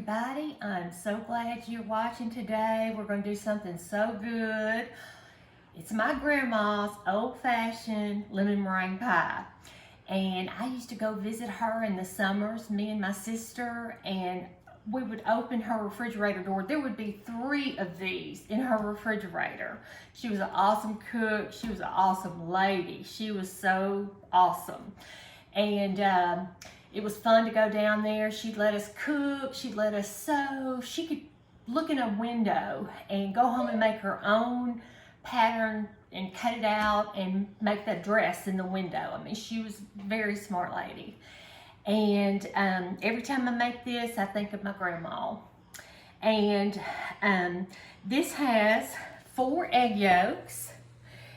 everybody. I'm so glad you're watching today. We're going to do something so good. It's my grandma's old-fashioned lemon meringue pie. And I used to go visit her in the summers, me and my sister, and we would open her refrigerator door. There would be 3 of these in her refrigerator. She was an awesome cook. She was an awesome lady. She was so awesome. And it was fun to go down there. She'd let us cook. She'd let us sew. She could look in a window and go home and make her own pattern and cut it out and make that dress in the window. I mean, she was a very smart lady. And every time I make this, I think of my grandma. And this has 4 egg yolks,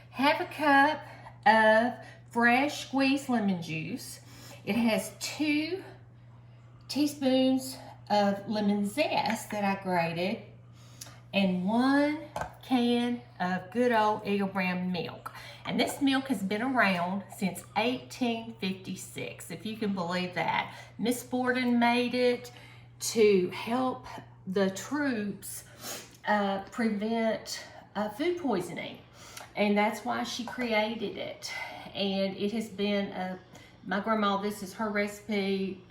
half a cup of fresh squeezed lemon juice. It has 2 teaspoons of lemon zest that I grated, and 1 can of good old Eagle brand milk. And this milk has been around since 1856, if you can believe that. Miss Borden made it to help the troops prevent food poisoning. And that's why she created it. And it has been, my grandma, this is her recipe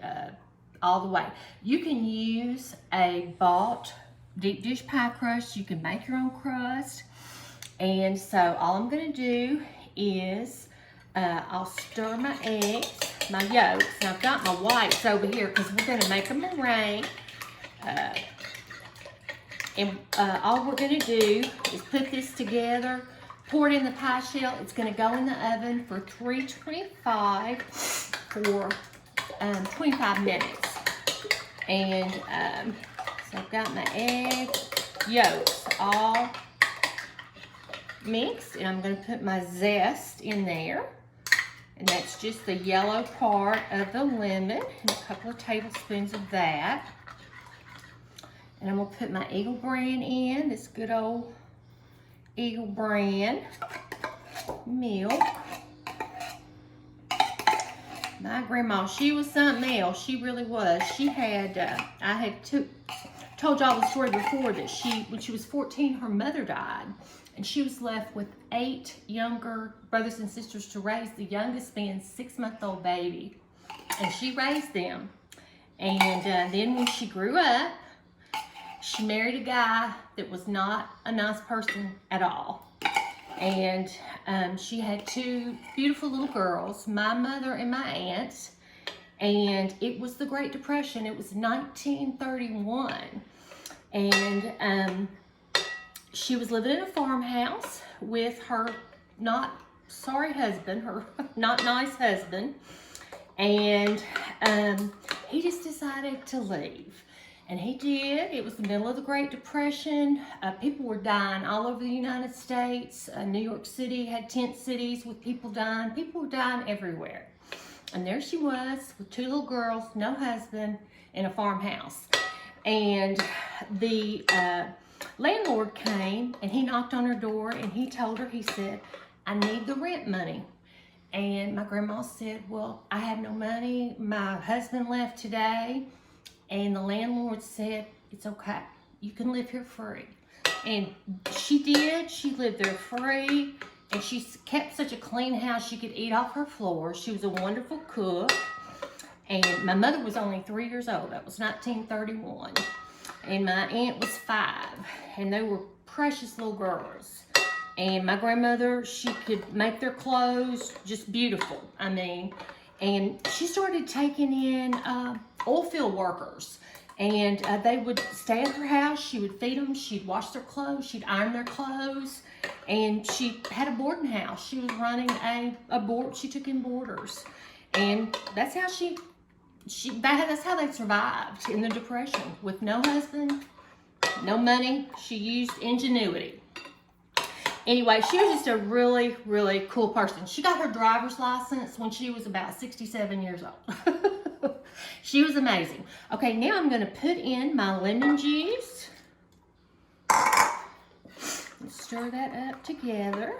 all the way. You can use a bought deep dish pie crust. You can make your own crust. And so all I'm gonna do is I'll stir my eggs, my yolks. And I've got my whites over here because we're gonna make a meringue. All we're gonna do is put this together, pour it in the pie shell. It's gonna go in the oven for 325 for 25 minutes. And so I've got my egg yolks all mixed, and I'm going to put my zest in there, and that's just the yellow part of the lemon, and a couple of tablespoons of that. And I'm going to put my Eagle brand in, this good old Eagle brand milk. My grandma, she was something else. She really was. She had, I had told y'all the story before that when she was 14, her mother died. And she was left with 8 younger brothers and sisters to raise, the youngest being a 6-month-old baby. And she raised them. And then when she grew up, she married a guy that was not a nice person at all. And she had 2 beautiful little girls, my mother and my aunt. And it was the Great Depression. It was 1931. And she was living in a farmhouse with her not sorry husband, her not nice husband. And he just decided to leave. And he did. It was the middle of the Great Depression. People were dying all over the United States. New York City had tent cities with people dying. People were dying everywhere. And there she was with 2 little girls, no husband, in a farmhouse. And the landlord came and he knocked on her door and he told her, he said, "I need the rent money." And my grandma said, "Well, I have no money. My husband left today." And the landlord said, "It's okay. You can live here free." And she did. She lived there free. And she kept such a clean house she could eat off her floor. She was a wonderful cook. And my mother was only 3 years old. That was 1931. And my aunt was 5. And they were precious little girls. And my grandmother, she could make their clothes just beautiful. I mean, and she started taking in oil field workers. And they would stay at her house. She would feed them. She'd wash their clothes. She'd iron their clothes. And she had a boarding house. She was running a board. She took in boarders. And that's how that's how they survived in the Depression. With no husband, no money. She used ingenuity. Anyway, she was just a really, really cool person. She got her driver's license when she was about 67 years old. She was amazing. Okay, now I'm going to put in my lemon juice. And stir that up together.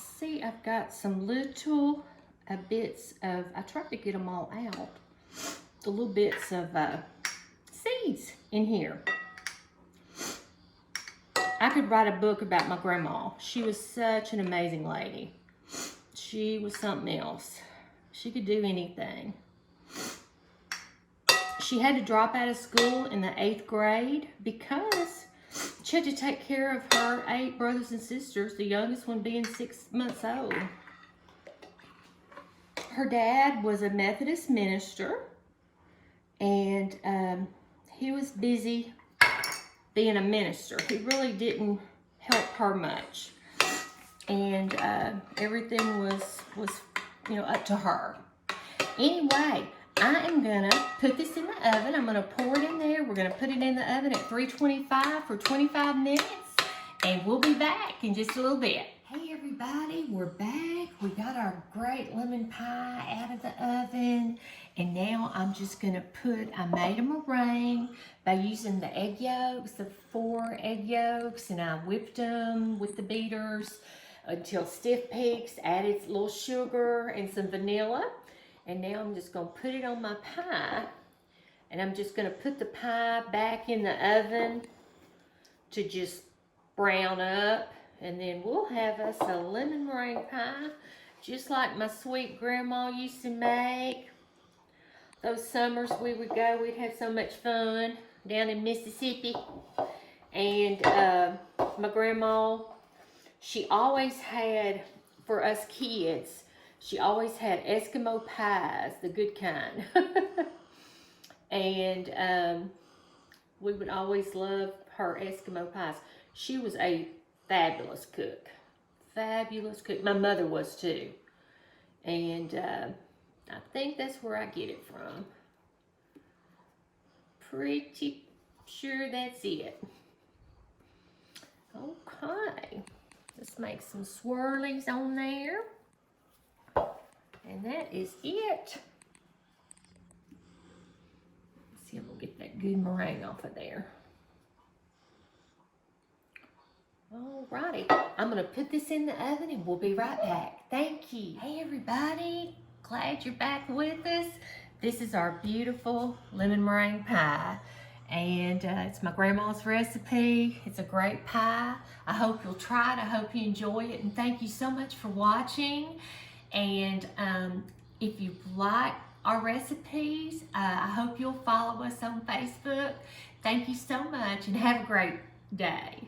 see I've got some little bits of, I tried to get them all out, the little bits of seeds in here. I could write a book about my grandma. She was such an amazing lady. She was something else. She could do anything. She had to drop out of school in the 8th grade because she had to take care of her 8 brothers and sisters, the youngest one being 6 months old. Her dad was a Methodist minister, and he was busy being a minister. He really didn't help her much, and everything was up to her. Anyway, I am gonna put this in the oven. I'm gonna pour it in there. We're gonna put it in the oven at 325 for 25 minutes, and we'll be back in just a little bit. Hey everybody, we're back. We got our great lemon pie out of the oven, and now I'm just gonna I made a meringue by using the egg yolks, the 4 egg yolks, and I whipped them with the beaters until stiff peaks, added a little sugar and some vanilla. And now I'm just gonna put it on my pie, and I'm just gonna put the pie back in the oven to just brown up, and then we'll have us a lemon meringue pie, just like my sweet grandma used to make. Those summers we would go, we'd have so much fun down in Mississippi. And my grandma, she always had, for us kids, she always had Eskimo pies, the good kind. And we would always love her Eskimo pies. She was a fabulous cook. Fabulous cook. My mother was too. And I think that's where I get it from. Pretty sure that's it. Okay. Just make some swirlies on there. And that is it. Let's see if we'll get that good meringue off of there. Alrighty, I'm gonna put this in the oven and we'll be right back. Thank you. Hey everybody, glad you're back with us. This is our beautiful lemon meringue pie. And it's my grandma's recipe. It's a great pie. I hope you'll try it. I hope you enjoy it. And thank you so much for watching. And if you like our recipes, I hope you'll follow us on Facebook. Thank you so much and have a great day.